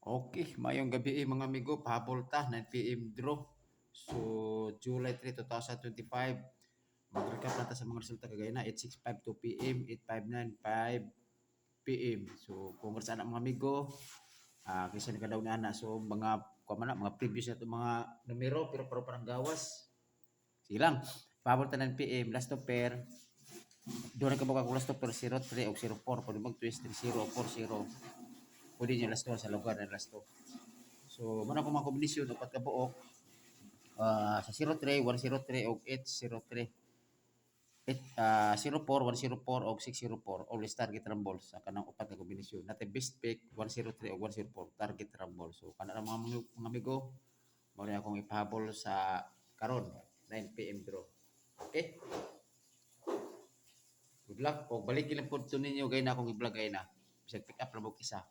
Okay, mayong gabi mga amigo, pahabol ta, 9 PM draw. So, July 3, 2025. Mag-recap natin sa mga resulta kagaya na 8:65 2 PM, 8:59 5 PM. So, congrats anak mga amigo. Kasi nagadaw na na. So, mga previous na ito mga numero, pero parang gawas. Sige lang. Pahabol ta 9 PM, last to pair. Doon ka buka kung last to pair 03 o 04. Pwede mag-twist 30 o 40. Pwede nyo last to sa lugar na last to. So, muna ko mga kombinasyon, upat ka buok. Sa 03, 103 o 803. 04, 104 o 604. Always target rumble sa kanang upat na kombinasyon. Natin best pick 103 o 104 target rumble. So kana mga mga amigo, mao na akong ipahabol sa karon 9 PM draw. Okay? Good luck. Kung balik lang po ninyo gay na akong i-vlog gay na. Bisag pick up lang mo isa.